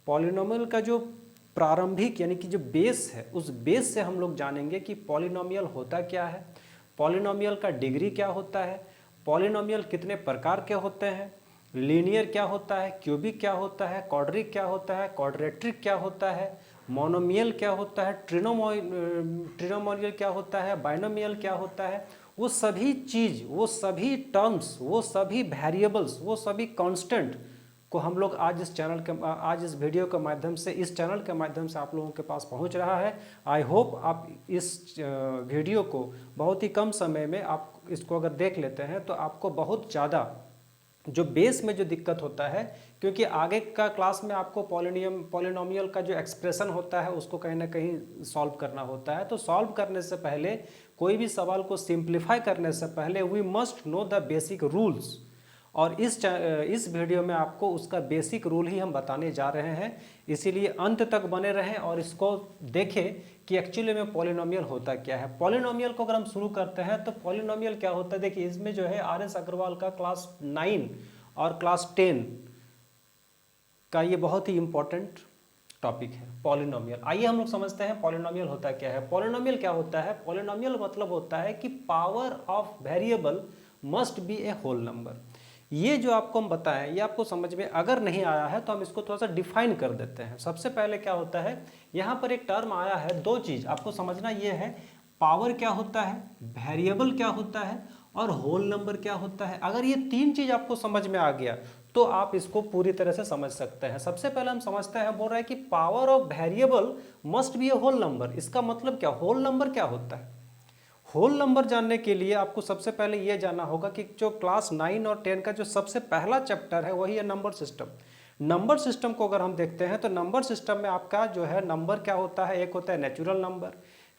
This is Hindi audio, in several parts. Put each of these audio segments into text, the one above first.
पॉलिनोमियल का जो प्रारंभिक यानी कि जो बेस है, उस बेस से हम लोग जानेंगे कि पॉलिनोमियल होता क्या है, पॉलिनोमियल का डिग्री क्या होता है, पॉलिनोमियल कितने प्रकार के होते हैं, लीनियर क्या होता है, क्यूबिक क्या होता है, क्वाड्रिक क्या होता है, क्वाड्रेट्रिक क्या होता है, मोनोमियल क्या होता है, ट्रिनोमियल क्या होता है, बाइनोमियल क्या होता है। वो सभी चीज़, वो सभी टर्म्स, वो सभी वेरिएबल्स, वो सभी कांस्टेंट को हम लोग आज इस वीडियो के माध्यम से, इस चैनल के माध्यम से आप लोगों के पास पहुंच रहा है। आई होप आप इस वीडियो को बहुत ही कम समय में आप इसको अगर देख लेते हैं तो आपको बहुत ज़्यादा जो बेस में जो दिक्कत होता है, क्योंकि आगे का क्लास में आपको पॉलिनोमियल का जो एक्सप्रेशन होता है उसको कहीं ना कहीं सॉल्व करना होता है। तो सॉल्व करने से पहले, कोई भी सवाल को सिंप्लीफाई करने से पहले we must know the basic rules, और इस वीडियो में आपको उसका बेसिक रूल ही हम बताने जा रहे हैं। इसीलिए अंत तक बने रहें और इसको देखें कि एक्चुअली में पॉलिनोमियल होता क्या है। पॉलिनोमियल को अगर हम शुरू करते हैं तो पॉलिनोमियल क्या होता है, देखिए इसमें जो है आर एस अग्रवाल का क्लास 9 और क्लास 10 का ये बहुत ही इंपॉर्टेंट टॉपिक है पॉलिनोमियल। आइए हम लोग समझते हैं पॉलिनोमियल होता क्या है। पॉलिनोमियल क्या होता है, पॉलिनोमियल मतलब होता है कि power of variable must be a whole number. ये जो आपको हम बताएं, ये आपको समझ में अगर नहीं आया है तो हम इसको थोड़ा सा डिफाइन कर देते हैं। सबसे पहले क्या होता है, यहाँ पर एक टर्म आया है, दो चीज आपको समझना ये है, पावर क्या होता है, वेरिएबल क्या होता है, और होल नंबर क्या होता है। अगर ये तीन चीज आपको समझ में आ गया तो आप इसको पूरी तरह से समझ सकते हैं। सबसे पहले हम समझते हैं, बोल रहा है कि power of variable must be a whole number. इसका मतलब क्या, होल नंबर क्या होता है। होल नंबर जानने के लिए आपको सबसे पहले यह जानना होगा कि जो क्लास 9 और 10 का जो सबसे पहला चैप्टर है वही है नंबर सिस्टम। नंबर सिस्टम को अगर हम देखते हैं तो नंबर सिस्टम में आपका जो है नंबर क्या होता है, एक होता है नेचुरल नंबर,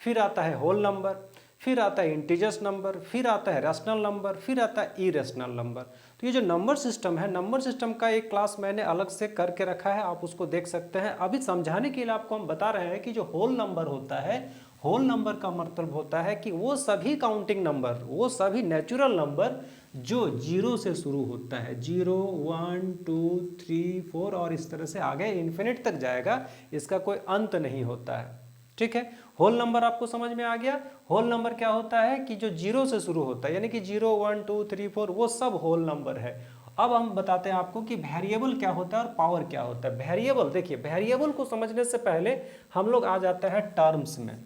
फिर आता है होल नंबर, फिर आता है इंटीजर्स नंबर, फिर आता है रैशनल नंबर, फिर आता है इरेशनल नंबर। तो ये जो नंबर सिस्टम है, नंबर सिस्टम का एक क्लास मैंने अलग से करके रखा है, आप उसको देख सकते हैं। अभी समझाने के लिए आपको हम बता रहे हैं कि जो होल नंबर होता है, होल नंबर का मतलब होता है कि वो सभी काउंटिंग नंबर, वो सभी नेचुरल नंबर जो जीरो से शुरू होता है, 0 1 2 3 4 और इस तरह से आगे इन्फिनिट तक जाएगा, इसका कोई अंत नहीं होता है। ठीक है, होल नंबर आपको समझ में आ गया। होल नंबर क्या होता है कि जो जीरो से शुरू होता है, यानी कि 0 1 2 3 4 वो सब होल नंबर है। अब हम बताते हैं आपको कि वेरिएबल क्या होता है और पावर क्या होता है। वेरिएबल, देखिए वेरिएबल को समझने से पहले हम लोग आ जाते हैं टर्म्स में।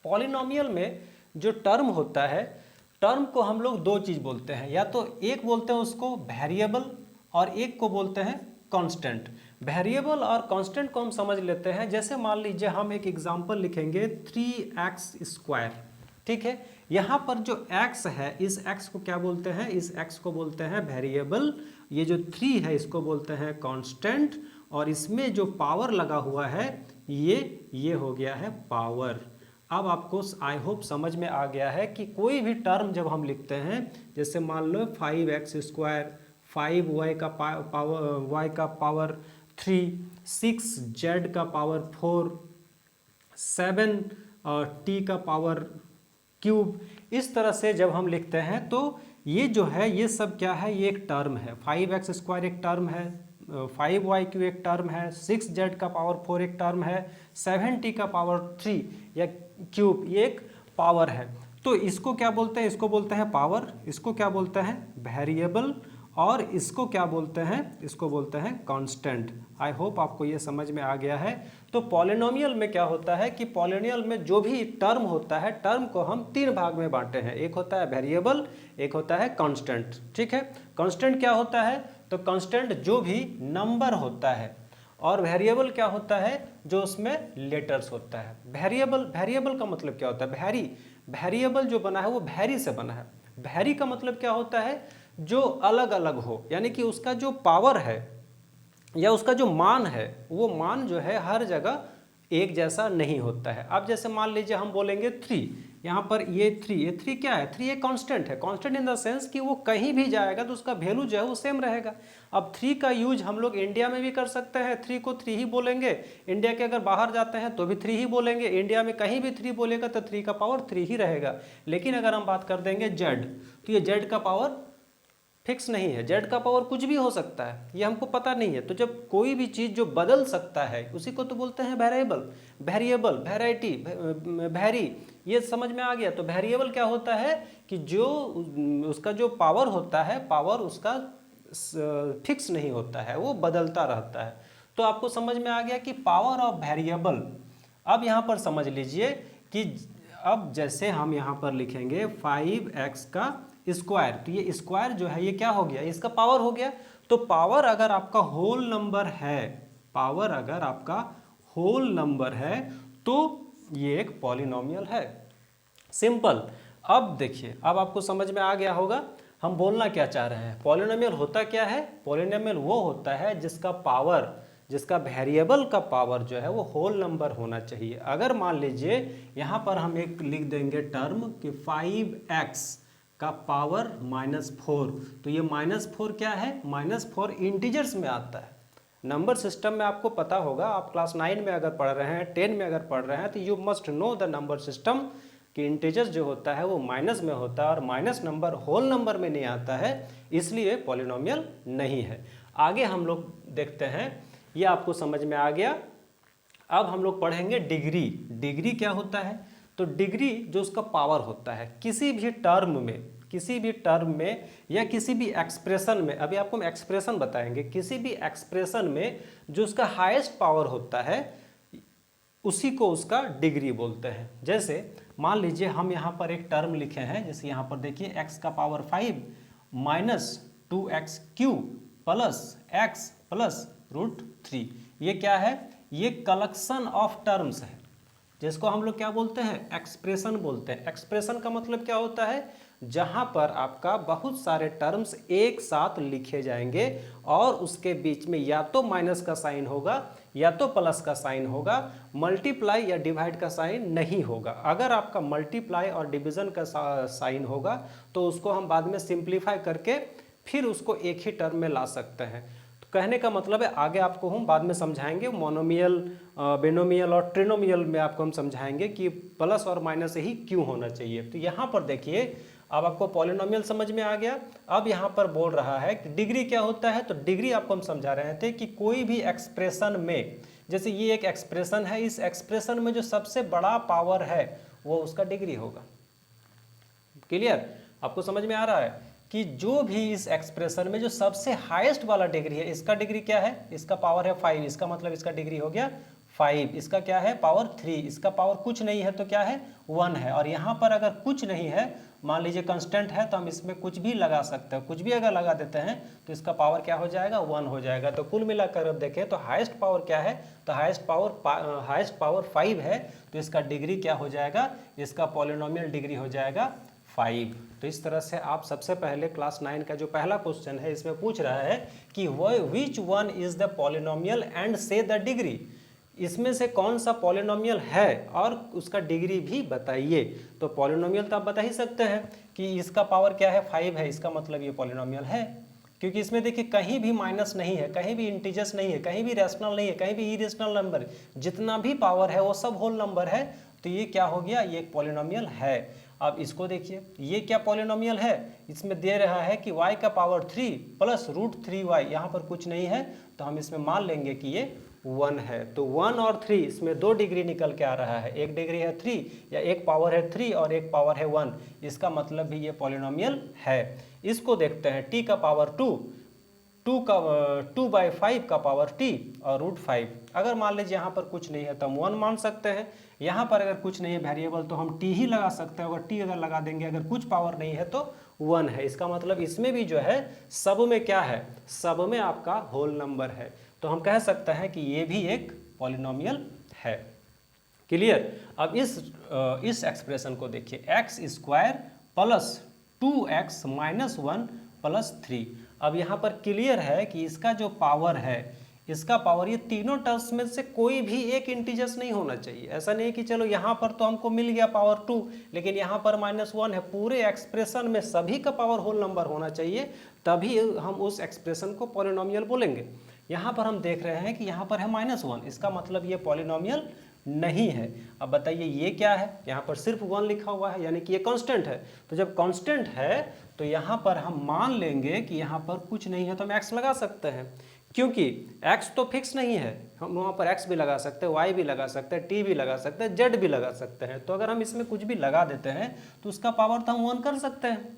पॉलिनोमियल में जो टर्म होता है, टर्म को हम लोग दो चीज बोलते हैं, या तो एक बोलते हैं उसको वेरिएबल और एक को बोलते हैं कांस्टेंट। वेरिएबल और कांस्टेंट को हम समझ लेते हैं। जैसे मान लीजिए हम एक एग्जांपल लिखेंगे 3x²। ठीक है, यहाँ पर जो x है, इस x को क्या बोलते हैं, इस x को बोलते हैं वेरिएबल, ये जो 3 है इसको बोलते हैं कांस्टेंट, और इसमें जो पावर लगा हुआ है ये हो गया है पावर। अब आपको आई होप समझ में आ गया है कि कोई भी टर्म जब हम लिखते हैं, जैसे मान लो 5x², 5y का पावर 3, 6z का पावर 4, 7t का पावर क्यूब, इस तरह से जब हम लिखते हैं तो ये जो है ये सब क्या है, ये एक टर्म है। 5x² एक टर्म है, 5y³ एक टर्म है, 6z का पावर 4 एक टर्म है, 7t का पावर 3 या क्यूब ये एक पावर है। तो इसको क्या बोलते हैं, इसको बोलते हैं पावर, इसको क्या बोलते हैं वेरिएबल, और इसको क्या बोलते हैं, इसको बोलते हैं कांस्टेंट। आई होप आपको ये समझ में आ गया है। तो पॉलिनोमियल में क्या होता है कि पॉलिनोमियल में जो भी टर्म होता है, टर्म को हम तीन भाग में बांटे हैं, एक होता है वेरिएबल, एक होता है कांस्टेंट। ठीक है, कांस्टेंट क्या होता है, तो कांस्टेंट जो भी नंबर होता है, और वेरिएबल क्या होता है, जो उसमें लेटर्स होता है। वेरिएबल का मतलब क्या होता है, वेरिएबल जो बना है वो वेरी से बना है। वेरी का मतलब क्या होता है, जो अलग अलग हो, यानी कि उसका जो पावर है या उसका जो मान है, वो मान जो है हर जगह एक जैसा नहीं होता है। अब जैसे मान लीजिए हम बोलेंगे 3, यहाँ पर ये 3 क्या है, 3 एक कांस्टेंट है। कांस्टेंट इन द सेंस कि वो कहीं भी जाएगा तो उसका वैल्यू जो है वो सेम रहेगा। अब 3 का यूज हम लोग इंडिया में भी कर सकते हैं, 3 को 3 ही बोलेंगे। इंडिया के अगर बाहर जाते हैं तो भी 3 ही बोलेंगे। इंडिया में कहीं भी 3 बोलेगा तो 3 का पावर 3 ही रहेगा। लेकिन अगर हम बात कर देंगे जेड, तो ये जेड का पावर फिक्स नहीं है, जेड का पावर कुछ भी हो सकता है, ये हमको पता नहीं है। तो जब कोई भी चीज़ जो बदल सकता है उसी को तो बोलते हैं वेरिएबल, वेरिएबल, वेराइटी, वेरी, ये समझ में आ गया। तो वेरिएबल क्या होता है कि जो उसका जो पावर होता है, पावर उसका फिक्स नहीं होता है, वो बदलता रहता है। तो आपको समझ में आ गया कि पावर ऑफ वेरिएबल। अब यहाँ पर समझ लीजिए कि अब जैसे हम यहाँ पर लिखेंगे 5x का स्क्वायर, तो ये स्क्वायर जो है ये क्या हो गया, इसका पावर हो गया। तो पावर अगर आपका होल नंबर है, पावर अगर आपका होल नंबर है तो ये एक पॉलिनोमियल है। सिंपल। अब देखिए, अब आपको समझ में आ गया होगा हम बोलना क्या चाह रहे हैं। पॉलिनोमियल होता क्या है? पॉलिनोमियल वो होता है जिसका पावर, जिसका वेरिएबल का पावर जो है वो होल नंबर होना चाहिए। अगर मान लीजिए यहाँ पर हम एक लिख देंगे टर्म कि 5x का पावर -4, तो ये -4 क्या है? -4 इंटीजर्स में आता है। नंबर सिस्टम में आपको पता होगा, आप क्लास 9 में अगर पढ़ रहे हैं, 10 में अगर पढ़ रहे हैं, तो you must know the number system कि इंटीजर्स जो होता है वो माइनस में होता है और माइनस नंबर होल नंबर में नहीं आता है, इसलिए पॉलिनोमियल नहीं है। आगे हम लोग देखते हैं, ये आपको समझ में आ गया। अब हम लोग पढ़ेंगे डिग्री। डिग्री क्या होता है? तो डिग्री जो उसका पावर होता है किसी भी टर्म में, किसी भी टर्म में या किसी भी एक्सप्रेशन में, अभी आपको हम एक्सप्रेशन बताएंगे, किसी भी एक्सप्रेशन में जो उसका हाईएस्ट पावर होता है उसी को उसका डिग्री बोलते हैं। जैसे मान लीजिए हम यहाँ पर एक टर्म लिखे हैं, जैसे यहाँ पर देखिए x का power 5 minus 2x³ plus x plus √3, ये क्या है? ये कलेक्शन ऑफ टर्म्स है, जिसको हम लोग क्या बोलते हैं? एक्सप्रेशन बोलते हैं। एक्सप्रेशन का मतलब क्या होता है? जहां पर आपका बहुत सारे टर्म्स एक साथ लिखे जाएंगे और उसके बीच में या तो माइनस का साइन होगा या तो प्लस का साइन होगा, मल्टीप्लाई या डिवाइड का साइन नहीं होगा। अगर आपका मल्टीप्लाई और डिवीजन का साइन होगा तो उसको हम बाद में सिंप्लीफाई करके फिर उसको एक ही टर्म में ला सकते हैं। तो कहने का मतलब है, आगे आपको हम बाद में समझाएंगे, मोनोमियल, बेनोमियल और ट्रिनोमियल में आपको हम समझाएंगे कि प्लस और माइनस ही क्यों होना चाहिए। तो यहाँ पर देखिए, अब आपको पॉलिनोमियल समझ में आ गया। अब यहाँ पर बोल रहा है कि डिग्री क्या होता है। तो डिग्री आपको हम समझा रहे थे कि कोई भी एक्सप्रेशन में, जैसे ये एक एक्सप्रेशन है, इस एक्सप्रेशन में जो सबसे बड़ा पावर है वो उसका डिग्री होगा। क्लियर? आपको समझ में आ रहा है कि जो भी इस एक्सप्रेशन में जो सबसे हाईएस्ट वाला डिग्री है, इसका डिग्री क्या है? इसका पावर है 5, इसका मतलब इसका डिग्री हो गया 5। इसका क्या है? पावर 3। इसका पावर कुछ नहीं है तो क्या है? 1 है। और यहाँ पर अगर कुछ नहीं है, मान लीजिए कांस्टेंट है, तो हम इसमें कुछ भी लगा सकते हैं। कुछ भी अगर लगा देते हैं तो इसका पावर क्या हो जाएगा? 1 हो जाएगा। तो कुल मिलाकर अब देखें तो हाईएस्ट पावर क्या है? तो हाईएस्ट पावर 5 है, तो इसका डिग्री क्या हो जाएगा? इसका पॉलिनोमियल डिग्री हो जाएगा 5। तो इस तरह से आप सबसे पहले क्लास 9 का जो पहला क्वेश्चन है इसमें पूछ रहा है कि which one is the polynomial and से द डिग्री, इसमें से कौन सा पॉलिनोमियल है और उसका डिग्री भी बताइए। तो पॉलिनोमियल तो आप बता ही सकते हैं कि इसका पावर क्या है? 5 है, इसका मतलब ये पॉलिनोमियल है, क्योंकि इसमें देखिए कहीं भी माइनस नहीं है, कहीं भी इंटीजर्स नहीं है, कहीं भी रैशनल नहीं है, कहीं भी इरेशनल नंबर, जितना भी पावर है वो सब होल नंबर है। तो ये क्या हो गया? ये एक पॉलिनोमियल है। अब इसको देखिए, ये क्या पॉलिनोमियल है? इसमें दे रहा है कि y का पावर 3 प्लस √3y, यहाँ पर कुछ नहीं है तो हम इसमें मान लेंगे कि ये 1 है। तो 1 और 3, इसमें 2 डिग्री निकल के आ रहा है। एक डिग्री है 3 या एक पावर है 3 और एक पावर है 1, इसका मतलब भी ये पॉलिनोमियल है। इसको देखते हैं, t का पावर 2/5 का पावर t और √5। अगर मान लीजिए यहाँ पर कुछ नहीं है तो हम 1 मान सकते हैं। यहाँ पर अगर कुछ नहीं है वेरिएबल तो हम t ही लगा सकते हैं। अगर t अगर लगा देंगे, अगर कुछ पावर नहीं है तो 1 है। इसका मतलब इसमें भी जो है सब में क्या है? सब में आपका होल नंबर है। तो हम कह सकते हैं कि ये भी एक पॉलिनोमियल है। क्लियर? अब इस एक्सप्रेशन को देखिए, x² plus 2x minus 1 plus 3। अब यहाँ पर क्लियर है कि इसका जो पावर है, इसका पावर, ये तीनों टर्म्स में से कोई भी एक इंटीजर्स नहीं होना चाहिए। ऐसा नहीं कि चलो यहाँ पर तो हमको मिल गया पावर 2 लेकिन यहाँ पर -1 है। पूरे एक्सप्रेशन में सभी का पावर होल नंबर होना चाहिए, तभी हम उस एक्सप्रेशन को पॉलिनोमियल बोलेंगे। यहाँ पर हम देख रहे हैं कि यहाँ पर है -1, इसका मतलब ये पॉलिनोमियल नहीं है। अब बताइए ये क्या है, यहाँ पर सिर्फ 1 लिखा हुआ है, यानी कि ये कांस्टेंट है। तो जब कांस्टेंट है तो यहाँ पर हम मान लेंगे कि यहाँ पर कुछ नहीं है, तो हम x लगा सकते हैं, क्योंकि x तो फिक्स नहीं है। हम वहाँ पर x भी लगा सकते हैं, y भी लगा सकते हैं, t भी लगा सकते हैं, z भी लगा सकते हैं। तो अगर हम इसमें कुछ भी लगा देते हैं तो उसका पावर तो हम 1 कर सकते हैं,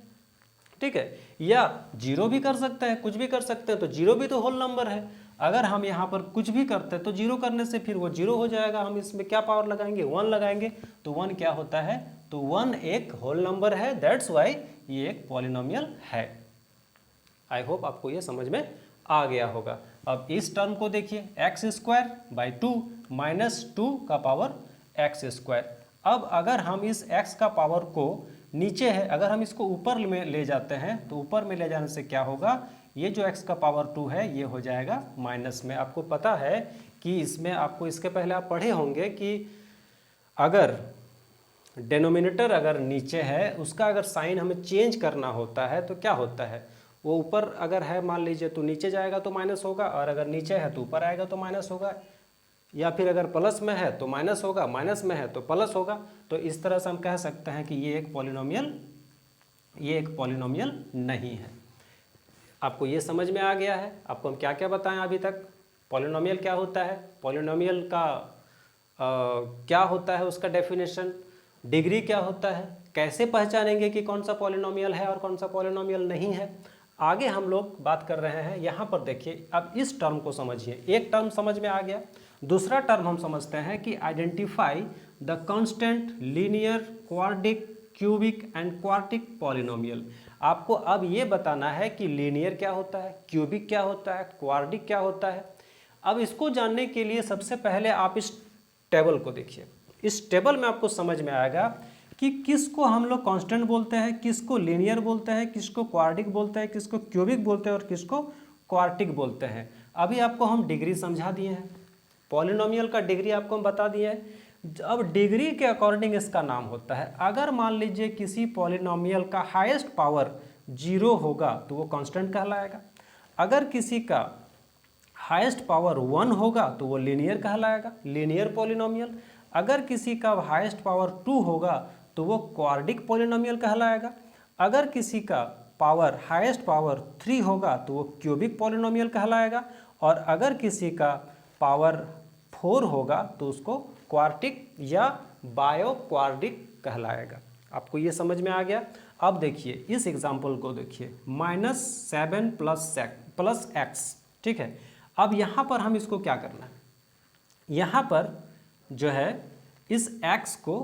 ठीक है, या 0 भी कर सकते हैं, कुछ भी कर सकते हैं। तो 0 भी तो होल नंबर है। अगर हम यहाँ पर कुछ भी करते हैं तो 0 करने से फिर वो 0 हो जाएगा। हम इसमें क्या पावर लगाएंगे, 1 लगाएंगे। तो 1 क्या होता है, तो 1 एक होल नंबर है, दैट्स वाई ये एक पॉलिनोमियल है। आई होप आपको ये समझ में आ गया होगा। अब इस टर्म को देखिए, x²/2 -2 का पावर x²। अब अगर हम इस x का पावर को नीचे है, अगर हम इसको ऊपर में ले जाते हैं तो ऊपर में ले जाने से क्या होगा, ये जो x का पावर 2 है ये हो जाएगा माइनस में। आपको पता है कि इसमें आपको इसके पहले आप पढ़े होंगे कि अगर डिनोमिनेटर अगर नीचे है, उसका अगर साइन हमें चेंज करना होता है तो क्या होता है, वो ऊपर अगर है मान लीजिए तो नीचे जाएगा तो माइनस होगा, और अगर नीचे है तो ऊपर आएगा तो माइनस होगा, या फिर अगर प्लस में है तो माइनस होगा, माइनस में है तो प्लस होगा। तो इस तरह से हम कह सकते हैं कि ये एक पॉलिनोमियल नहीं है। आपको ये समझ में आ गया है। आपको हम क्या क्या बताएं अभी तक, पॉलिनोमियल क्या होता है, पॉलिनोमियल का क्या होता है उसका डेफिनेशन, डिग्री क्या होता है, कैसे पहचानेंगे कि कौन सा पॉलिनोमियल है और कौन सा पॉलिनोमियल नहीं है, आगे हम लोग बात कर रहे हैं। यहाँ पर देखिए, अब इस टर्म को समझिए, एक टर्म समझ में आ गया। दूसरा टर्म हम समझते हैं कि identify the constant, linear, quadric, cubic and quartic polynomial. आपको अब ये बताना है कि लीनियर क्या होता है, क्यूबिक क्या होता है, क्वाड्रिक क्या होता है। अब इसको जानने के लिए सबसे पहले आप इस टेबल को देखिए। इस टेबल में आपको समझ में आएगा कि किसको हम लोग कांस्टेंट बोलते हैं, किसको लीनियर बोलते हैं, किसको क्वाड्रिक बोलते हैं, किसको क्यूबिक बोलते हैं और किसको क्वार्टिक बोलते हैं। अभी आपको हम डिग्री समझा दिए हैं, पॉलिनोमियल का डिग्री आपको हम बता दिए हैं। अब डिग्री के अकॉर्डिंग इसका नाम होता है। अगर मान लीजिए किसी पॉलिनोमियल का हाईएस्ट पावर 0 होगा तो वो कांस्टेंट कहलाएगा। अगर किसी का हाईएस्ट पावर 1 होगा तो वो लीनियर कहलाएगा, लीनियर पॉलिनोमियल। अगर किसी का हाईएस्ट पावर 2 होगा तो वो क्वाड्रिक पॉलिनोमियल कहलाएगा। अगर किसी का पावर हाईएस्ट पावर 3 होगा तो वो क्यूबिक पॉलिनोमियल कहलाएगा। और अगर किसी का पावर 4 होगा तो उसको क्वार्टिक या बायो क्वाड्रिक कहलाएगा। आपको ये समझ में आ गया। अब देखिए इस एग्जाम्पल को देखिए, -7 प्लस x, ठीक है। अब यहाँ पर हम इसको क्या करना है, यहाँ पर जो है इस x को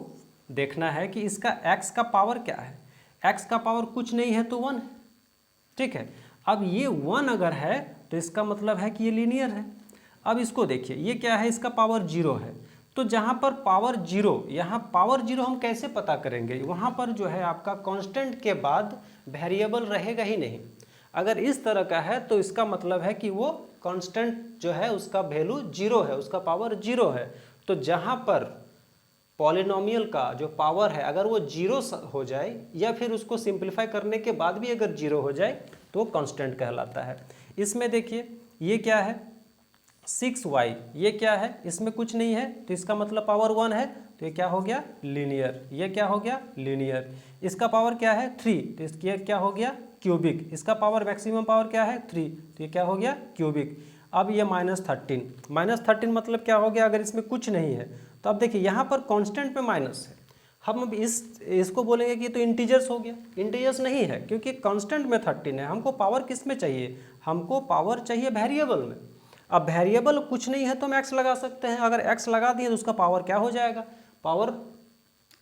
देखना है कि इसका x का पावर क्या है। x का पावर कुछ नहीं है तो 1 है, ठीक है। अब ये 1 अगर है तो इसका मतलब है कि ये लीनियर है। अब इसको देखिए, ये क्या है, इसका पावर 0 है। तो जहाँ पर पावर 0, यहाँ पावर 0 हम कैसे पता करेंगे, वहाँ पर जो है आपका कांस्टेंट के बाद वेरिएबल रहेगा ही नहीं। अगर इस तरह का है तो इसका मतलब है कि वो कांस्टेंट जो है उसका वैल्यू 0 है, उसका पावर 0 है। तो जहाँ पर पॉलिनोमियल का जो पावर है अगर वो 0 हो जाए या फिर उसको सिंप्लीफाई करने के बाद भी अगर 0 हो जाए तो कांस्टेंट कहलाता है। इसमें देखिए ये क्या है, 6y, ये क्या है, इसमें कुछ नहीं है तो इसका मतलब पावर 1 है, तो ये क्या हो गया, लीनियर। ये क्या हो गया, लीनियर। इसका पावर क्या है, 3, तो इसकी क्या हो गया, क्यूबिक। इसका पावर मैक्सिमम पावर क्या है, 3, तो ये क्या हो गया, क्यूबिक। अब ये -13 मतलब क्या हो गया, अगर इसमें कुछ नहीं है तो अब देखिए यहाँ पर कांस्टेंट पे माइनस है। हम अब इसको बोलेंगे कि तो इंटीजर्स हो गया, इंटीजर्स नहीं है क्योंकि कांस्टेंट में 13 है। हमको पावर किस में चाहिए, हमको पावर चाहिए वेरिएबल में। अब वेरिएबल कुछ नहीं है तो हम x लगा सकते हैं। अगर x लगा दिए तो उसका पावर क्या हो जाएगा, पावर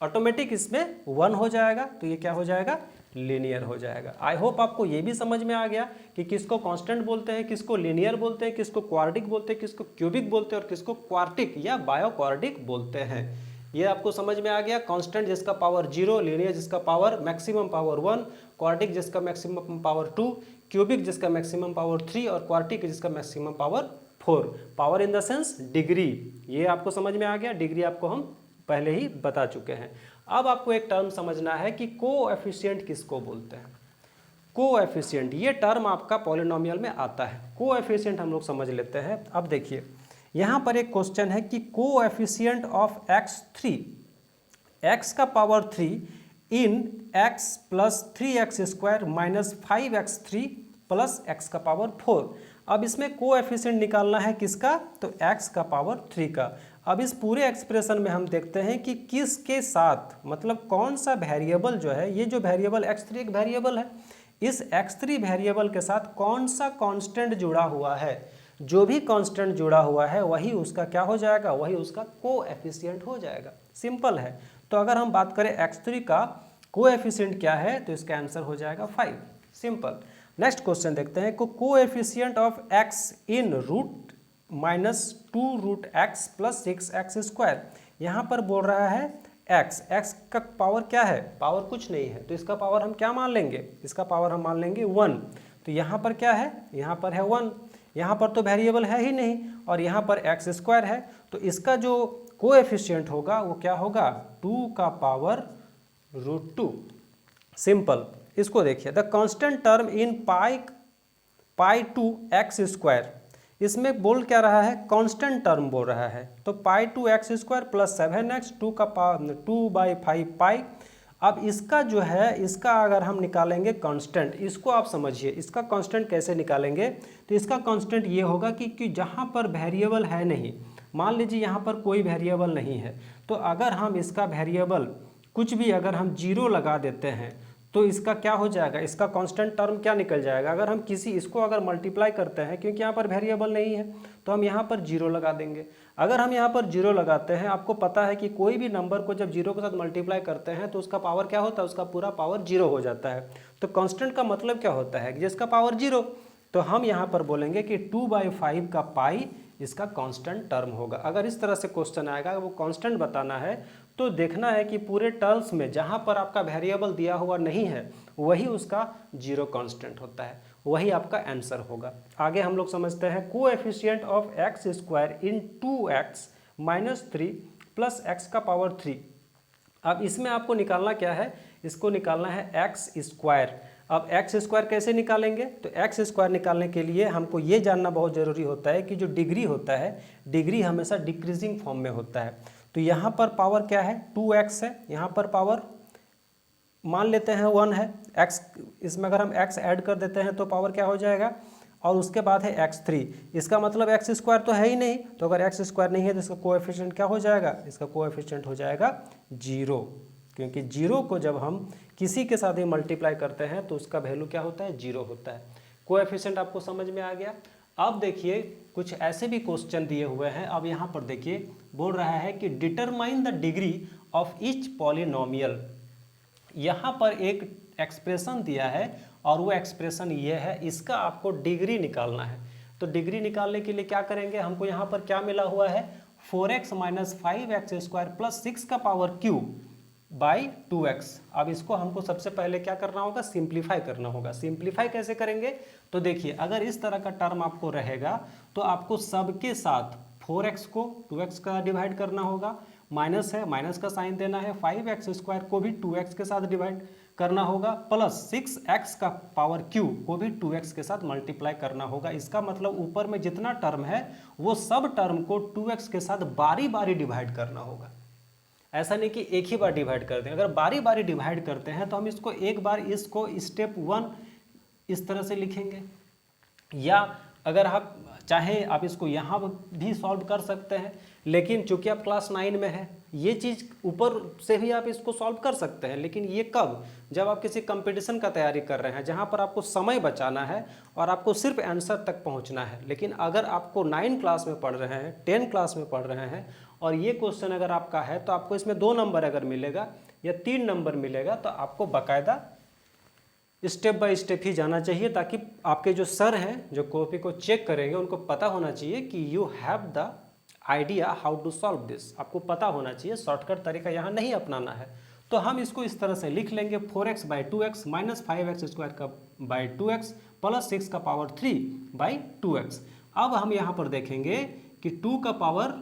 ऑटोमेटिक इसमें 1 हो जाएगा, तो ये क्या हो जाएगा, लीनियर हो जाएगा। आई होप आपको ये भी समझ में आ गया कि किसको कांस्टेंट बोलते हैं, किसको लीनियर बोलते हैं, किसको क्वाड्रिक बोलते हैं, किसको क्यूबिक बोलते हैं और किसको क्वार्टिक या बायो क्वाड्रिक बोलते हैं। ये आपको समझ में आ गया। कांस्टेंट जिसका पावर 0, लीनियर जिसका पावर मैक्सिमम पावर 1, क्वाड्रिक जिसका मैक्सिमम पावर 2, क्यूबिक जिसका मैक्सिमम पावर 3 और क्वार्टिक जिसका maximum power 4। Power in the sense degree, ये आपको समझ में आ गया। डिग्री आपको हम पहले ही बता चुके हैं। अब आपको एक टर्म समझना है कि कोएफिशिएंट किसको बोलते हैं। कोएफिशिएंट, ये टर्म आपका पॉलिनोमियल में आता है। कोएफिशिएंट हम लोग समझ लेते हैं। अब देखिए यहाँ पर एक क्वेश्चन है कि कोएफिशिएंट ऑफ x3, x का पावर 3 इन x plus 3x² minus 5x3 plus x का पावर 4। अब इसमें कोएफिशिएंट निकालना है किसका, तो x का पावर 3 का। अब इस पूरे एक्सप्रेशन में हम देखते हैं कि किसके साथ, मतलब कौन सा वेरिएबल जो है, ये जो वेरिएबल x3 एक वेरिएबल है, इस x3 वेरिएबल के साथ कौन सा कांस्टेंट जुड़ा हुआ है। जो भी कांस्टेंट जुड़ा हुआ है वही उसका क्या हो जाएगा, वही उसका कोएफिशिएंट हो जाएगा। सिंपल है। तो अगर हम बात करें x3 का कोएफिशिएंट क्या है, तो इसका आंसर हो जाएगा 5। सिंपल। नेक्स्ट क्वेश्चन देखते हैं, coefficient of x in root minus 2 root x plus 6x²। यहाँ पर बोल रहा है x का पावर क्या है, पावर कुछ नहीं है, तो इसका पावर हम क्या मान लेंगे, इसका पावर हम मान लेंगे 1। तो यहाँ पर क्या है, यहाँ पर है 1, यहाँ पर तो वेरिएबल है ही नहीं, और यहाँ पर x² है, तो इसका जो कोएफिशिएंट होगा वो क्या होगा, 2 का पावर √2। सिंपल। इसको देखिए, the constant term in pi two x², इसमें बोल क्या रहा है, कांस्टेंट टर्म बोल रहा है। तो पाई टू x² प्लस 7x 2/5 पाई। अब इसका जो है, इसका अगर हम निकालेंगे कांस्टेंट, इसको आप समझिए, इसका कांस्टेंट कैसे निकालेंगे, तो इसका कांस्टेंट ये होगा कि जहाँ पर वेरिएबल है नहीं, मान लीजिए यहाँ पर कोई वेरिएबल नहीं है, तो अगर हम इसका वेरिएबल कुछ भी अगर हम 0 लगा देते हैं तो इसका क्या हो जाएगा, इसका कांस्टेंट टर्म क्या निकल जाएगा। अगर हम इसको अगर मल्टीप्लाई करते हैं, क्योंकि यहाँ पर वेरिएबल नहीं है, तो हम यहाँ पर 0 लगा देंगे। अगर हम यहाँ पर 0 लगाते हैं, आपको पता है कि कोई भी नंबर को जब 0 के साथ मल्टीप्लाई करते हैं तो उसका पावर क्या होता है, उसका पूरा पावर 0 हो जाता है। तो कांस्टेंट का मतलब क्या होता है, जिसका पावर 0। तो हम यहाँ पर बोलेंगे कि 2/5 का पाई इसका कांस्टेंट टर्म होगा। अगर इस तरह से क्वेश्चन आएगा, वो कांस्टेंट बताना है, तो देखना है कि पूरे टर्म्स में जहाँ पर आपका वेरिएबल दिया हुआ नहीं है वही उसका 0 कांस्टेंट होता है, वही आपका आंसर होगा। आगे हम लोग समझते हैं, coefficient of x² in 2x minus 3 plus x का पावर 3। अब इसमें आपको निकालना क्या है, इसको निकालना है x²। अब x² कैसे निकालेंगे, तो x² निकालने के लिए हमको ये जानना बहुत ज़रूरी होता है कि जो डिग्री होता है, डिग्री हमेशा डिक्रीजिंग फॉर्म में होता है। तो यहाँ पर पावर क्या है, 2x है, यहाँ पर पावर मान लेते हैं 1 है, x, इसमें अगर हम x ऐड कर देते हैं तो पावर क्या हो जाएगा, और उसके बाद है x3। इसका मतलब x² तो है ही नहीं, तो अगर x² नहीं है तो इसका कोएफिशिएंट क्या हो जाएगा, इसका कोएफिशिएंट हो जाएगा 0, क्योंकि 0 को जब हम किसी के साथ ही मल्टीप्लाई करते हैं तो उसका वैल्यू क्या होता है, 0 होता है। कोएफिशिएंट आपको समझ में आ गया। अब देखिए कुछ ऐसे भी क्वेश्चन दिए हुए हैं। अब यहाँ पर देखिए बोल रहा है कि determine the degree of each polynomial. यहाँ पर एक एक्सप्रेशन दिया है और वो एक्सप्रेशन ये है, इसका आपको डिग्री निकालना है। तो डिग्री निकालने के लिए क्या करेंगे, हमको यहाँ पर क्या मिला हुआ है, 4x माइनस 5x² प्लस 6 का पावर क्यूब बाई 2x। अब इसको हमको सबसे पहले क्या करना होगा, सिंप्लीफाई करना होगा। सिंप्लीफाई कैसे करेंगे, तो देखिए अगर इस तरह का टर्म आपको रहेगा तो आपको सबके साथ 4x को 2x का डिवाइड करना होगा, माइनस है माइनस का साइन देना है, 5x² को भी 2x के साथ डिवाइड करना होगा, प्लस 6x का पावर क्यूब को भी 2x के साथ मल्टीप्लाई करना होगा। इसका मतलब ऊपर में जितना टर्म है वो सब टर्म को 2x के साथ बारी बारी डिवाइड करना होगा। ऐसा नहीं कि एक ही बार डिवाइड करते हैं। अगर बारी बारी डिवाइड करते हैं तो हम इसको एक बार इसको स्टेप 1 इस तरह से लिखेंगे, या अगर आप चाहे आप इसको यहाँ भी सॉल्व कर सकते हैं, लेकिन चूंकि आप क्लास 9 में है, ये चीज़ ऊपर से भी आप इसको सॉल्व कर सकते हैं, लेकिन ये कब, जब आप किसी कंपटीशन का तैयारी कर रहे हैं जहाँ पर आपको समय बचाना है और आपको सिर्फ आंसर तक पहुँचना है। लेकिन अगर आपको 9 क्लास में पढ़ रहे हैं, 10 क्लास में पढ़ रहे हैं और ये क्वेश्चन अगर आपका है तो आपको इसमें 2 नंबर अगर मिलेगा या 3 नंबर मिलेगा, तो आपको बाकायदा स्टेप बाय स्टेप ही जाना चाहिए, ताकि आपके जो सर हैं जो कॉपी को चेक करेंगे उनको पता होना चाहिए कि you have the idea how to solve this. आपको पता होना चाहिए, शॉर्टकट तरीका यहाँ नहीं अपनाना है। तो हम इसको इस तरह से लिख लेंगे, 4x by 2x minus 5x² का बाई 2x प्लस 6 का पावर 3 बाई 2x। अब हम यहाँ पर देखेंगे कि 2 का पावर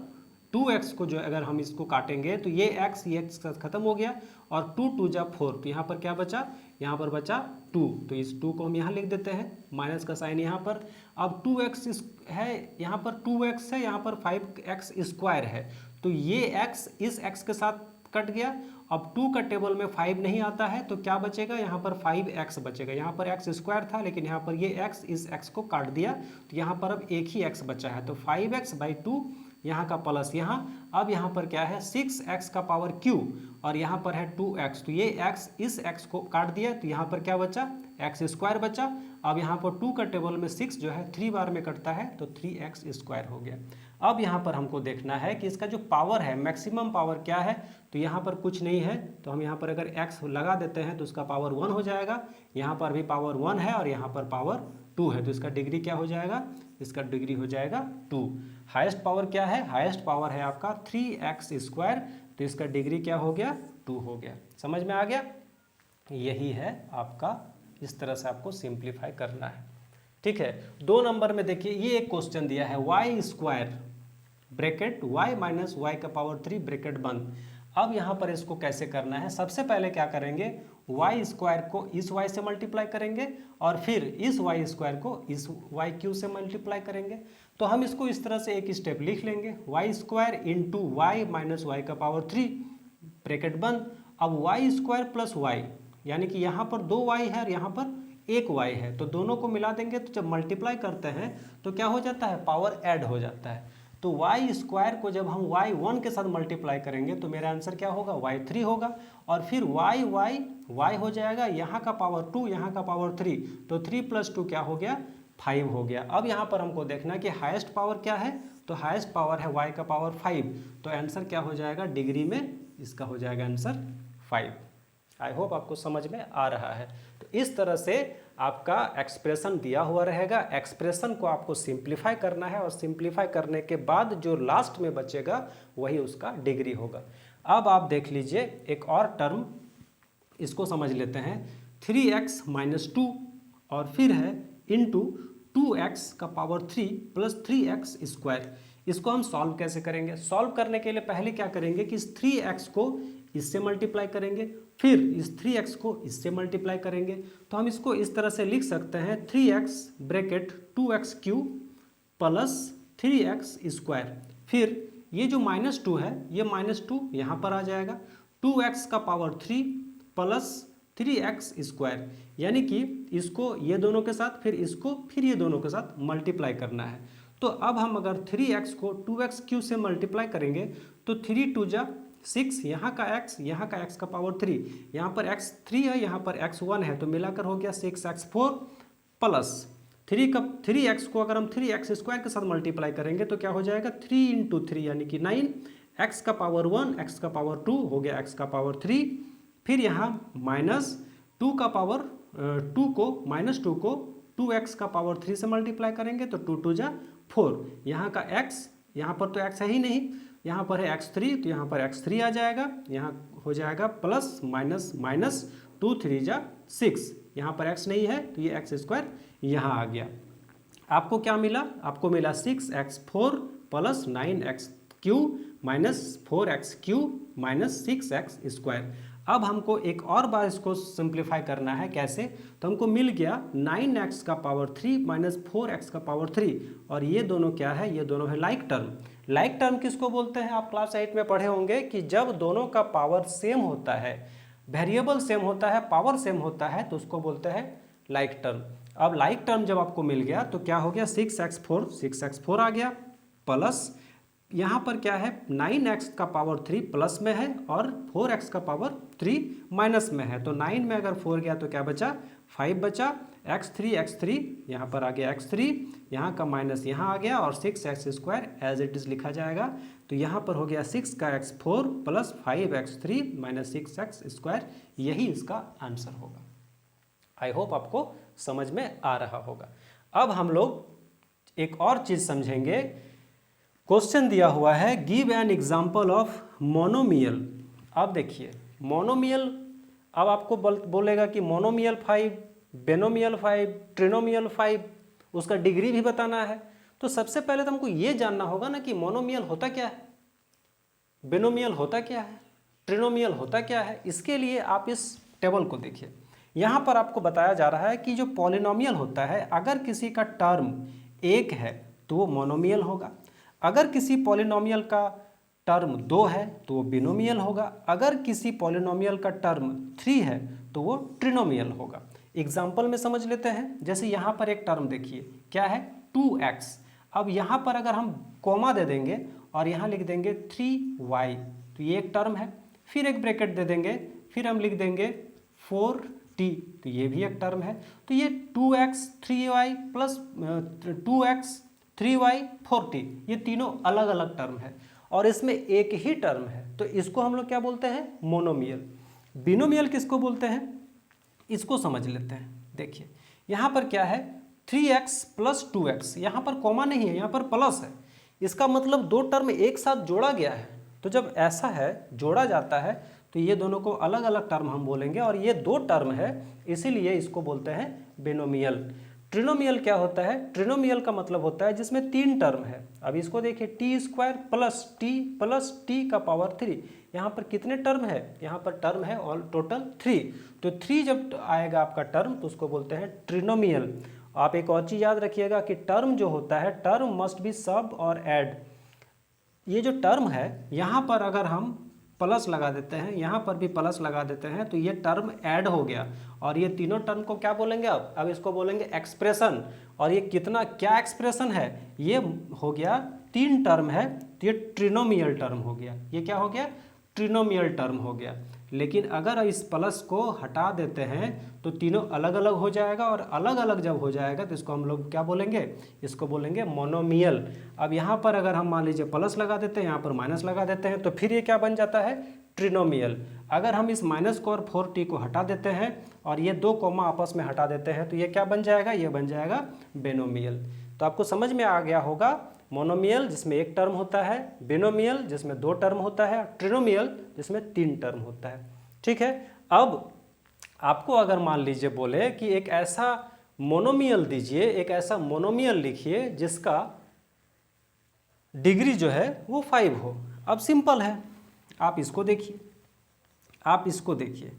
2x को जो अगर हम इसको काटेंगे तो ये x खत्म हो गया और 2 2 जा 4, तो यहाँ पर क्या बचा, यहाँ पर बचा 2, तो इस 2 को हम यहाँ लिख देते हैं, माइनस का साइन यहाँ पर। अब 2x है, यहाँ पर 2x है, यहाँ पर 5x स्क्वायर है, तो ये x इस x के साथ कट गया। अब 2 का टेबल में 5 नहीं आता है तो क्या बचेगा, यहाँ पर 5x बचेगा। यहाँ पर x स्क्वायर था लेकिन यहाँ पर ये x इस x को काट दिया, तो यहाँ पर अब एक ही x बचा है, तो 5x/2 यहाँ का प्लस यहाँ। अब यहाँ पर क्या है 6x का पावर q और यहाँ पर है 2x, तो ये x इस x को काट दिया, तो यहाँ पर क्या बचा, x स्क्वायर बचा। अब यहाँ पर 2 का टेबल में 6 जो है 3 बार में कटता है, तो 3x स्क्वायर हो गया। अब यहाँ पर हमको देखना है कि इसका जो पावर है, मैक्सिमम पावर क्या है, तो यहाँ पर कुछ नहीं है, तो हम यहाँ पर अगर x लगा देते हैं तो उसका पावर 1 हो जाएगा। यहाँ पर भी पावर 1 है और यहाँ पर पावर 2 है, तो इसका डिग्री क्या हो जाएगा, इसका डिग्री हो जाएगा 2। हाईएस्ट पावर क्या है, हाईएस्ट पावर है आपका 3x स्क्वायर, तो इसका डिग्री क्या हो गया, 2 हो गया। समझ में आ गया, यही है आपका, इस तरह से आपको सिंप्लीफाई करना है। ठीक है, 2 नंबर में देखिए ये एक क्वेश्चन दिया है y square bracket y minus y का पावर 3 ब्रैकेट बंद। अब यहाँ पर इसको कैसे करना है, सबसे पहले क्या करेंगे, y स्क्वायर को इस y से मल्टीप्लाई करेंगे और फिर इस y स्क्वायर को इस y क्यू से मल्टीप्लाई करेंगे। तो हम इसको इस तरह से एक स्टेप लिख लेंगे, y square into y minus y का पावर 3 ब्रैकेट बंद। अब y स्क्वायर प्लस वाई, यानी कि यहाँ पर 2y है और यहाँ पर 1y है, तो दोनों को मिला देंगे, तो जब मल्टीप्लाई करते हैं तो क्या हो जाता है, पावर ऐड हो जाता है। तो y स्क्वायर को जब हम y1 के साथ मल्टीप्लाई करेंगे तो मेरा आंसर क्या होगा, y3 होगा, और फिर y हो जाएगा, यहाँ का पावर 2 यहाँ का पावर 3, तो 3 + 2 क्या हो गया, 5 हो गया। अब यहाँ पर हमको देखना कि हाईएस्ट पावर क्या है, तो हाईएस्ट पावर है y का पावर 5, तो आंसर क्या हो जाएगा, डिग्री में इसका हो जाएगा आंसर 5। आई होप आपको समझ में आ रहा है। तो इस तरह से आपका एक्सप्रेशन दिया हुआ रहेगा, एक्सप्रेशन को आपको सिंप्लीफाई करना है और सिंप्लीफाई करने के बाद जो लास्ट में बचेगा वही उसका डिग्री होगा। अब आप देख लीजिए एक और टर्म, इसको समझ लेते हैं, 3x - 2 और फिर है इंटू 2x का पावर 3 प्लस 3x स्क्वायर। इसको हम सॉल्व कैसे करेंगे, सॉल्व करने के लिए पहले क्या करेंगे कि इस 3x को इससे मल्टीप्लाई करेंगे, फिर इस 3x को इससे मल्टीप्लाई करेंगे। तो हम इसको इस तरह से लिख सकते हैं, 3x bracket 2x³ plus 3x square, फिर ये जो -2 है ये -2 यहाँ पर आ जाएगा, 2x का पावर 3 प्लस 3x स्क्वायर, यानी कि इसको ये दोनों के साथ, फिर इसको, फिर ये दोनों के साथ मल्टीप्लाई करना है। तो अब हम अगर 3x को 2x³ से मल्टीप्लाई करेंगे तो 3 2 जा 6, यहाँ का x का पावर 3, यहाँ पर x 3 है, यहाँ पर x 1 है, तो मिलाकर हो गया 6x4 प्लस 3x को अगर हम 3x स्क्वायर के साथ मल्टीप्लाई करेंगे तो क्या हो जाएगा, 3 × 3 यानी कि 9, x का पावर 1 x का पावर 2 हो गया x का पावर 3, फिर यहाँ -2 का पावर 2 को -2 को 2x का पावर 3 से मल्टीप्लाई करेंगे तो 2 2 जा 4, यहाँ का x, यहाँ पर तो x है ही नहीं, यहाँ पर है x3, तो यहाँ पर x3 आ जाएगा, यहाँ हो जाएगा प्लस माइनस 2 3 जा 6, यहाँ पर x नहीं है तो ये x स्क्वायर यहाँ आ गया। आपको क्या मिला, आपको मिला 6x4 plus 9x³ minus 4x³ minus 6x square. अब हमको एक और बार इसको सिंप्लीफाई करना है, कैसे, तो हमको मिल गया 9x का पावर 3 माइनस 4x का पावर 3, और ये दोनों क्या है, ये दोनों है लाइक टर्म। लाइक टर्म किसको बोलते हैं, आप क्लास 8 में पढ़े होंगे कि जब दोनों का पावर सेम होता है, वेरिएबल सेम होता है, पावर सेम होता है, तो उसको बोलते हैं लाइक टर्म। अब लाइक टर्म जब आपको मिल गया तो क्या हो गया, 6x4 आ गया, प्लस यहाँ पर क्या है 9x का पावर 3 प्लस में है और 4x का पावर 3 माइनस में है, तो 9 में अगर 4 गया तो क्या बचा, 5 बचा, x3 यहाँ पर आ गया x3, यहाँ का माइनस यहाँ आ गया और 6x square as it is लिखा जाएगा, तो यहाँ पर हो गया 6 का x4 plus 5x3 minus 6x square, यही इसका आंसर होगा। आई होप आपको समझ में आ रहा होगा। अब हम लोग एक और चीज़ समझेंगे, क्वेश्चन दिया हुआ है give an example of monomial. अब देखिए मोनोमियल, अब आपको बोलेगा कि मोनोमियल 5, बेनोमियल 5, ट्रिनोमियल 5, उसका डिग्री भी बताना है। तो सबसे पहले तो हमको ये जानना होगा ना कि मोनोमियल होता क्या है। बिनोमियल होता क्या है, ट्रिनोमियल होता क्या है, इसके लिए आप इस टेबल को देखिए। यहाँ पर आपको बताया जा रहा है कि जो पॉलिनोमियल होता है, अगर किसी का टर्म एक है तो वो मोनोमियल होगा, अगर किसी पॉलिनोमियल का टर्म 2 है तो वो बिनोमियल होगा, अगर किसी पॉलिनोमियल का टर्म 3 है तो वो ट्रिनोमियल होगा। एग्जाम्पल में समझ लेते हैं। जैसे यहाँ पर एक टर्म देखिए, क्या है 2x। अब यहाँ पर अगर हम कॉमा दे देंगे और यहाँ लिख देंगे 3y, तो ये एक टर्म है। फिर एक ब्रैकेट दे देंगे, फिर हम लिख देंगे 4t, तो ये भी एक टर्म है। तो ये 2x 3y plus 2x 3y 4t, ये तीनों अलग अलग टर्म है और इसमें एक ही टर्म है, तो इसको हम लोग क्या बोलते हैं, मोनोमियल। बिनोमियल किसको बोलते हैं, इसको समझ लेते हैं। देखिए यहाँ पर क्या है 3x प्लस 2x, यहाँ पर कॉमा नहीं है, यहाँ पर प्लस है। इसका मतलब दो टर्म एक साथ जोड़ा गया है। तो जब ऐसा है, जोड़ा जाता है, तो ये दोनों को अलग अलग टर्म हम बोलेंगे और ये दो टर्म है, इसीलिए इसको बोलते हैं बिनोमियल। ट्रिनोमियल क्या होता है, ट्रिनोमियल का मतलब होता है जिसमें 3 टर्म है। अब इसको देखिए प्लस टी का पावर 3, यहाँ पर कितने टर्म है, यहाँ पर टर्म है ऑल टोटल 3। तो 3 जब आएगा आपका टर्म तो उसको बोलते हैं ट्रिनोमियल। आप एक और चीज़ याद रखिएगा कि टर्म जो होता है, टर्म मस्ट बी सब और ऐड। ये जो टर्म है यहाँ पर अगर हम प्लस लगा देते हैं, यहाँ पर भी प्लस लगा देते हैं, तो ये टर्म ऐड हो गया और ये तीनों टर्म को क्या बोलेंगे, अब इसको बोलेंगे एक्सप्रेशन। और ये कितना क्या एक्सप्रेशन है, ये हो गया 3 टर्म है, तो ये ट्रिनोमियल टर्म हो गया। ये क्या हो गया, ट्रिनोमियल टर्म हो गया। लेकिन अगर इस प्लस को हटा देते हैं तो तीनों अलग अलग हो जाएगा, और अलग अलग जब हो जाएगा तो इसको हम लोग क्या बोलेंगे, इसको बोलेंगे मोनोमियल। अब यहाँ पर अगर हम मान लीजिए प्लस लगा देते हैं, यहाँ पर माइनस लगा देते हैं, तो फिर ये क्या बन जाता है, ट्रिनोमियल। अगर हम इस माइनस को और 4t को हटा देते हैं और ये 2 कॉमा आपस में हटा देते हैं, तो ये क्या बन जाएगा, ये बन जाएगा बिनोमियल। तो आपको समझ में आ गया होगा, मोनोमियल जिसमें एक टर्म होता है, बिनोमियल जिसमें 2 टर्म होता है, ट्रिनोमियल जिसमें 3 टर्म होता है। ठीक है। अब आपको अगर मान लीजिए बोले कि एक ऐसा मोनोमियल दीजिए, एक ऐसा मोनोमियल लिखिए जिसका डिग्री जो है वो 5 हो। अब सिंपल है, आप इसको देखिए, आप इसको देखिए,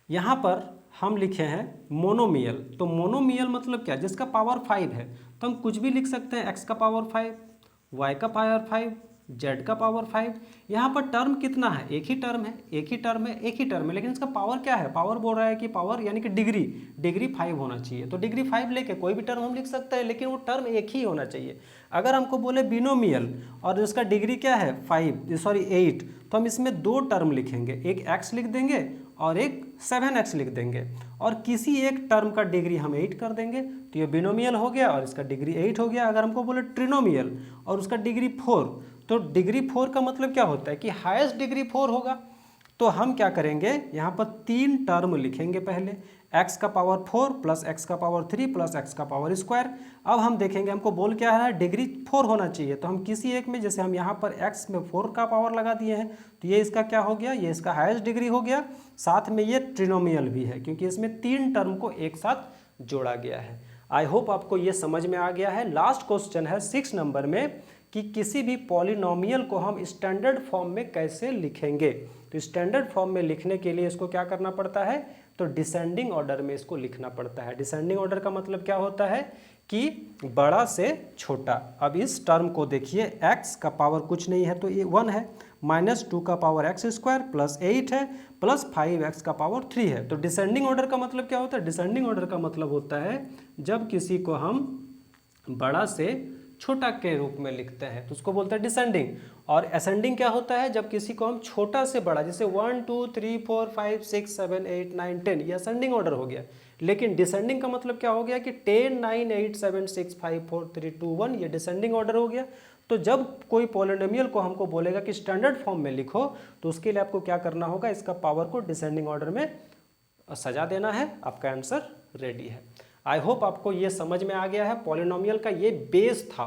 यहाँ पर हम लिखे हैं मोनोमियल। तो मोनोमियल मतलब क्या, जिसका पावर 5 है। तो हम कुछ भी लिख सकते हैं, x का पावर 5, y का पावर 5, z का पावर 5। यहाँ पर टर्म कितना है, एक ही टर्म है, एक ही टर्म है, एक ही टर्म है, लेकिन इसका पावर क्या है, पावर बोल रहा है कि पावर यानी कि डिग्री 5 होना चाहिए। तो डिग्री 5 लेके कोई भी टर्म हम लिख सकते हैं, लेकिन वो टर्म एक ही होना चाहिए। अगर हमको बोले बिनोमियल और उसका डिग्री क्या है 8, तो हम इसमें 2 टर्म लिखेंगे, एक x लिख देंगे और एक 7x लिख देंगे, और किसी एक टर्म का डिग्री हम 8 कर देंगे, तो ये बिनोमियल हो गया और इसका डिग्री 8 हो गया। अगर हमको बोले ट्रिनोमियल और उसका डिग्री 4, तो डिग्री 4 का मतलब क्या होता है कि हाईएस्ट डिग्री 4 होगा। तो हम क्या करेंगे, यहाँ पर 3 टर्म लिखेंगे पहले, x का पावर 4 प्लस x का पावर 3 प्लस x का पावर स्क्वायर। अब हम देखेंगे हमको बोल क्या है, डिग्री 4 होना चाहिए, तो हम किसी एक में, जैसे हम यहाँ पर x में 4 का पावर लगा दिए हैं, तो ये इसका क्या हो गया, ये इसका हाईएस्ट डिग्री हो गया। साथ में ये ट्रिनोमियल भी है क्योंकि इसमें 3 टर्म को एक साथ जोड़ा गया है। आई होप आपको ये समझ में आ गया है। लास्ट क्वेश्चन है 6 नंबर में कि किसी भी पॉलिनोमियल को हम स्टैंडर्ड फॉर्म में कैसे लिखेंगे। तो स्टैंडर्ड फॉर्म में लिखने के लिए इसको क्या करना पड़ता है, तो डिसेंडिंग ऑर्डर में इसको लिखना पड़ता है। डिसेंडिंग ऑर्डर का मतलब क्या होता है कि बड़ा से छोटा। अब इस टर्म को देखिए, x का पावर कुछ नहीं है तो ये 1 है, -2 का पावर x स्क्वायर प्लस 8 है, प्लस 5x का पावर 3 है। तो डिसेंडिंग ऑर्डर का मतलब क्या होता है, डिसेंडिंग ऑर्डर का मतलब होता है जब किसी को हम बड़ा से छोटा के रूप में लिखते हैं तो उसको बोलते हैं डिसेंडिंग। और असेंडिंग क्या होता है, जब किसी को हम छोटा से बड़ा, जैसे 1 2 3 4 5 6 7 8 9 10, ये असेंडिंग ऑर्डर हो गया। लेकिन डिसेंडिंग का मतलब क्या हो गया कि 10 9 8 7 6 5 4 3 2 1, ये डिसेंडिंग ऑर्डर हो गया। तो जब कोई पॉलिनोमियल को हमको बोलेगा कि स्टैंडर्ड फॉर्म में लिखो, तो उसके लिए आपको क्या करना होगा, इसका पावर को डिसेंडिंग ऑर्डर में सजा देना है, आपका आंसर रेडी है। आई होप आपको ये समझ में आ गया है। पॉलिनोमियल का ये बेस था